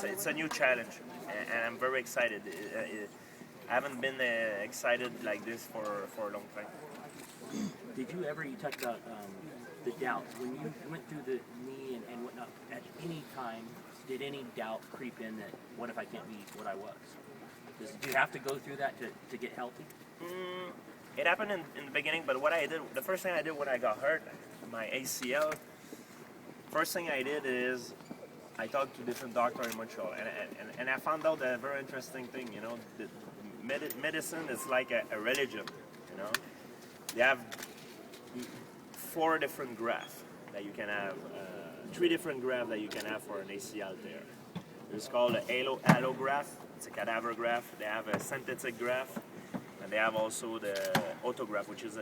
it's a new challenge, and I'm very excited. I haven't been excited like this for a long time. Did you ever, you talked about the doubts, when you went through the knee and whatnot, at any time, did any doubt creep in that, what if I can't be what I was? Do you have to go through that to get healthy? It happened in the beginning, but what I did, the first thing I did when I got hurt, my ACL, first thing I did is I talked to different doctors in Montreal, and I found out a very interesting thing, you know, medicine is like a religion, you know. They have 4 different grafts that you can have, 3 different grafts that you can have for an ACL tear. It's called an allograft, it's a cadaver graft. They have a synthetic graft, and they have also the autograft, which is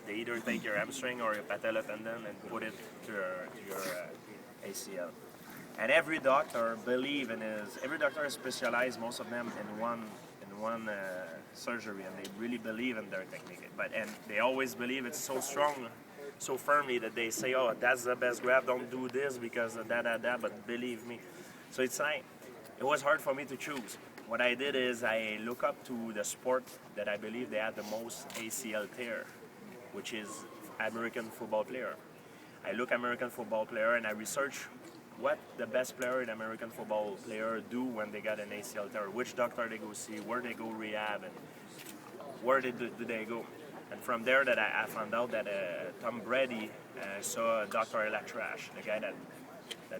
they either take your hamstring or your patella tendon and put it to your ACL. And every doctor every doctor is specialized, most of them in one surgery, and they really believe in their technique. And they always believe it's so strong, so firmly that they say, oh, that's the best graft, don't do this because of that, but believe me. So it's like, it was hard for me to choose. What I did is I look up to the sport that I believe they had the most ACL tear, which is American football player. I look American football player and I research what the best player in American football player do when they got an ACL tear, which doctor they go see, where they go rehab, and where do they go. And from there that I found out that Tom Brady saw Dr. Latrache, the guy that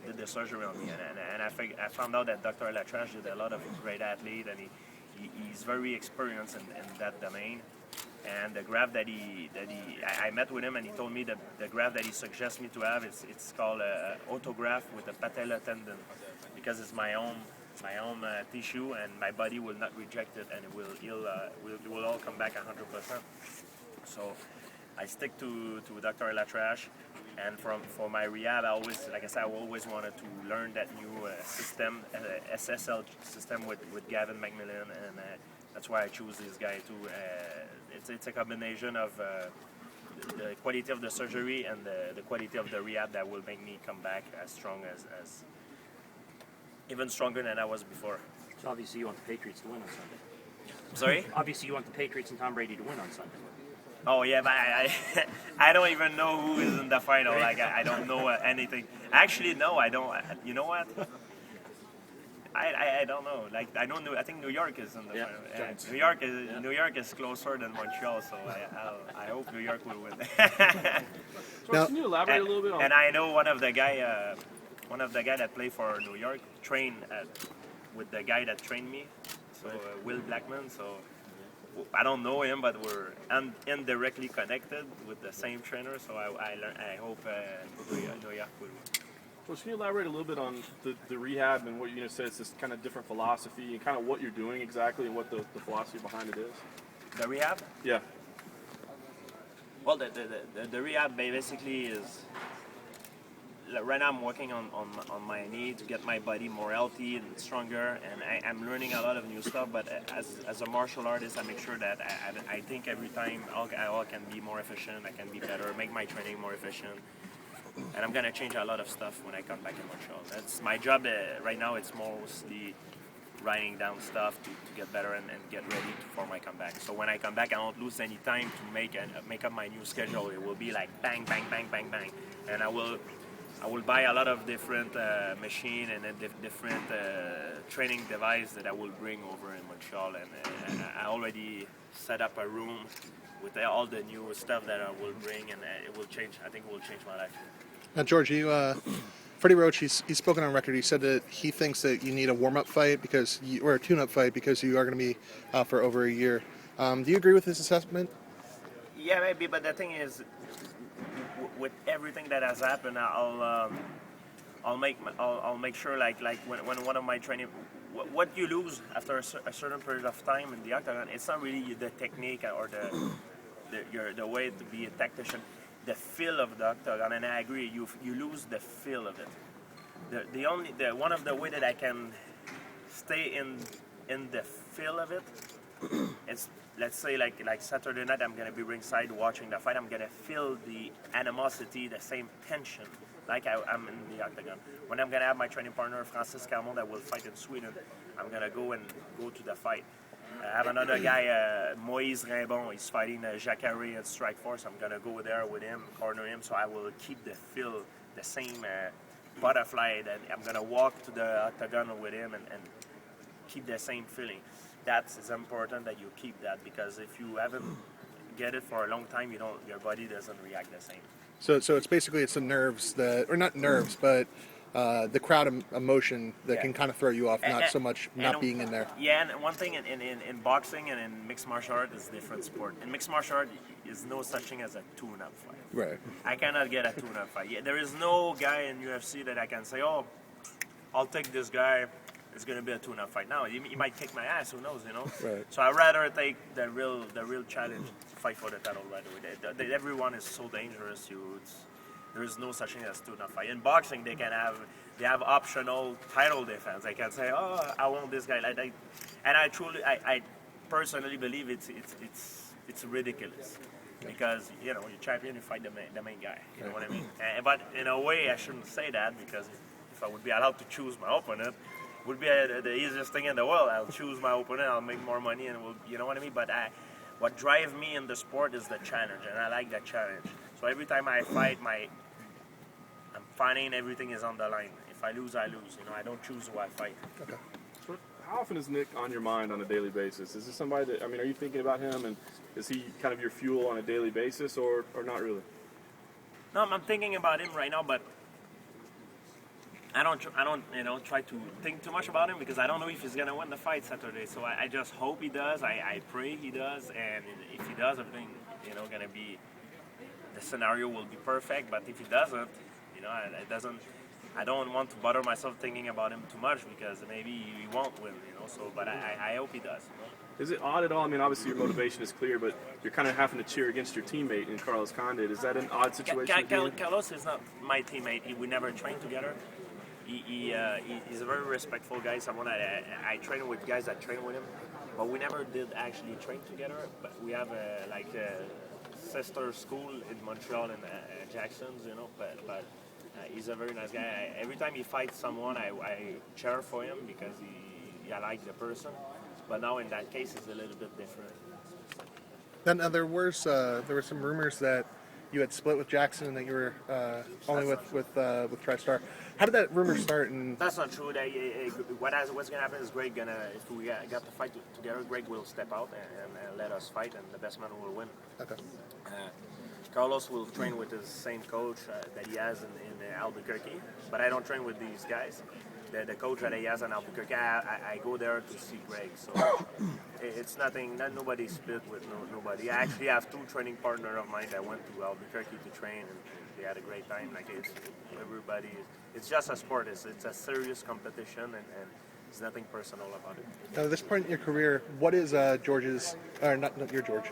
did the surgery on me, and I found out that Dr. Latrache did a lot of great athlete, and he's very experienced in that domain. And the graft I met with him, and he told me that the graft that he suggests me to have, it's called autograft with a patella tendon, because it's my own tissue, and my body will not reject it, and it will all come back 100%. So I stick to Dr. Latrache, and for my rehab, I always wanted to learn that new system, SSL system with Gavin McMillan, and that's why I choose this guy too. It's a combination of the quality of the surgery and the quality of the rehab that will make me come back as strong as even stronger than I was before. So obviously you want the Patriots to win on Sunday. Sorry? Obviously you want the Patriots and Tom Brady to win on Sunday. Oh yeah, but I don't even know who is in the final. Like I don't know anything. Actually, no, I don't. You know what? I don't know. Like I don't know. I think New York is in the final. New York is closer than Montreal, so I hope New York will win. George, can you elaborate a little bit on? And I know one of the guy that played for New York trained with the guy that trained me, so Will Blackman. So I don't know him, but we're indirectly connected with the same trainer. So I hope New York will win. Well, can you elaborate a little bit on the rehab and what you're going to say? It's this kind of different philosophy and kind of what you're doing exactly and what the philosophy behind it is? The rehab? Yeah. Well, the rehab basically is, right now I'm working on my knee to get my body more healthy and stronger, and I'm learning a lot of new stuff, but as a martial artist, I make sure that I think every time I can be more efficient, I can be better, make my training more efficient. And I'm gonna change a lot of stuff when I come back in Montreal. That's my job right now. It's mostly writing down stuff to get better and get ready for my comeback. So when I come back, I don't lose any time to make up my new schedule. It will be like bang, bang, bang, bang, bang, and I will buy a lot of different machine and different training device that I will bring over in Montreal. And I already set up a room with all the new stuff that I will bring, and it will change. I think it will change my life. Now, George, Freddie Roach, he's spoken on record. He said that he thinks that you need a warm-up fight or a tune-up fight because you are going to be out for over a year. Do you agree with his assessment? Yeah, maybe, but the thing is, with everything that has happened, I'll make sure like when one of my training, what you lose after a certain period of time in the octagon, it's not really the technique or the way to be a tactician, the feel of the octagon. And I agree, you lose the feel of it. One of the way that I can stay in the feel of it, it's, let's say like Saturday night, I'm gonna be ringside watching the fight. I'm gonna feel the animosity, the same tension like I'm in the octagon. When I'm gonna have my training partner Francis Carmon that will fight in Sweden, I'm gonna go to the fight. I have another guy, Moïse Rimbon. He's fighting Jacare at Strikeforce. I'm gonna go there with him, corner him, so I will keep the feel, the same butterfly. That I'm gonna walk to the octagon with him and keep the same feeling. It's important that you keep that, because if you haven't get it for a long time, your body doesn't react the same. So it's basically the nerves or not nerves, but the crowd emotion that can kind of throw you off, not so much not being in there. Yeah, and one thing in boxing and in mixed martial art is different sport. In mixed martial art, is no such thing as a tune-up fight. Right. I cannot get a tune-up fight. Yeah, there is no guy in UFC that I can say, oh, I'll take this guy. It's going to be a tune-up fight. Now, he might kick my ass. Who knows? Right. So I'd rather take the real challenge, fight for the title right away. Everyone is so dangerous. There is no such thing as tune-up fight. In boxing, they have optional title defense. They can say, oh, I want this guy. And I personally believe it's ridiculous. Because, you're champion, you fight the main guy. You know what I mean? But in a way, I shouldn't say that, because if I would be allowed to choose my opponent, would be the easiest thing in the world. I'll choose my opponent, I'll make more money, and you know what I mean? But what drives me in the sport is the challenge, and I like that challenge. So every time I fight, I'm finding everything is on the line. If I lose, I lose. I don't choose who I fight. Okay. So how often is Nick on your mind on a daily basis? Is this somebody that, are you thinking about him, and is he kind of your fuel on a daily basis, or not really? No, I'm thinking about him right now, but I don't try to think too much about him, because I don't know if he's gonna win the fight Saturday. So I just hope he does. I pray he does, and if he does, everything gonna be, the scenario will be perfect. But if he doesn't, it doesn't. I don't want to bother myself thinking about him too much, because maybe he won't win. So, but I hope he does. Is it odd at all? Obviously your motivation is clear, but you're kind of having to cheer against your teammate in Carlos Condit. Is that an odd situation? Carlos is not my teammate. We never trained together. He's a very respectful guy. Someone I train with guys that train with him, but we never did actually train together. But we have a sister school in Montreal and Jackson's, But he's a very nice guy. Every time he fights someone, I cheer for him, because I like the person. But now in that case, it's a little bit different. Then there were some rumors that you had split with Jackson and that you were only with TriStar. How did that rumor start? And that's not true. What's gonna happen is if we got to fight together, Greg will step out and let us fight, and the best man will win. okay. Carlos will train with the same coach that he has in Albuquerque, but I don't train with these guys. The coach that he has in Albuquerque, I go there to see Greg. So it's nothing. Nobody split with nobody. I actually have 2 training partners of mine that went to Albuquerque to train, and they had a great time. Everybody. It's just a sport. It's a serious competition, and there's nothing personal about it. Now, at this point in your career, what is George's, or not your George,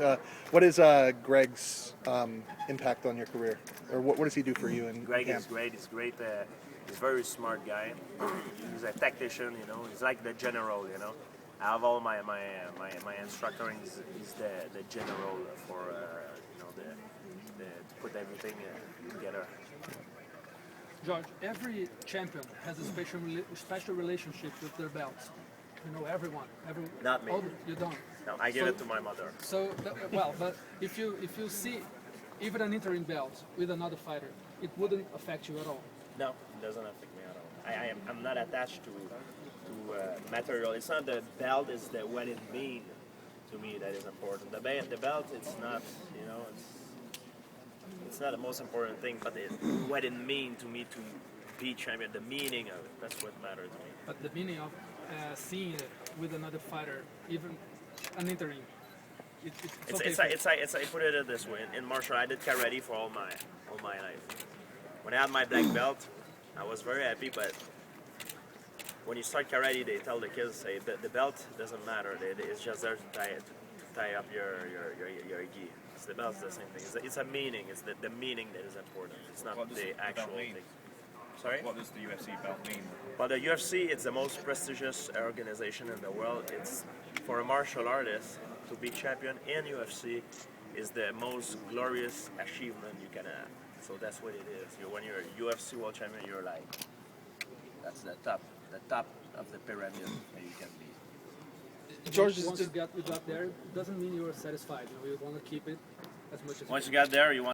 what is Greg's impact on your career? Or what does he do for you? Greg is great. He's great. He's a very smart guy. He's a tactician, He's like the general, I have all my instructor, and he's the general for, to put everything together. George, every champion has a special relationship with their belts. Everyone. Not me. You don't. No, I give it to my mother. So, but if you see even an interim belt with another fighter, it wouldn't affect you at all. No, it doesn't affect me at all. I'm not attached to material. It's not the belt; it's what it means to me that is important. The belt, it's not, it's not the most important thing, but what it means to me to be champion, the meaning of it. That's what matters to me. But the meaning of seeing it with another fighter, even an interim, I put it this way. In martial art, I did karate for all my life. When I had my black belt, I was very happy, but when you start karate, they tell the kids, say, the belt doesn't matter. It's just there to tie up your gi. It's the belt's the same thing. It's a meaning. It's the meaning that is important. It's not the actual thing. Sorry? What does the UFC belt mean? Well, the UFC, it's the most prestigious organization in the world. It's for a martial artist to be champion in UFC is the most glorious achievement you can have. So that's what it is. When you're a UFC world champion, you're like, that's the top of the pyramid that you can be. George, Once you got there, it doesn't mean you were satisfied. You want to keep it as much as Once you you got there, you want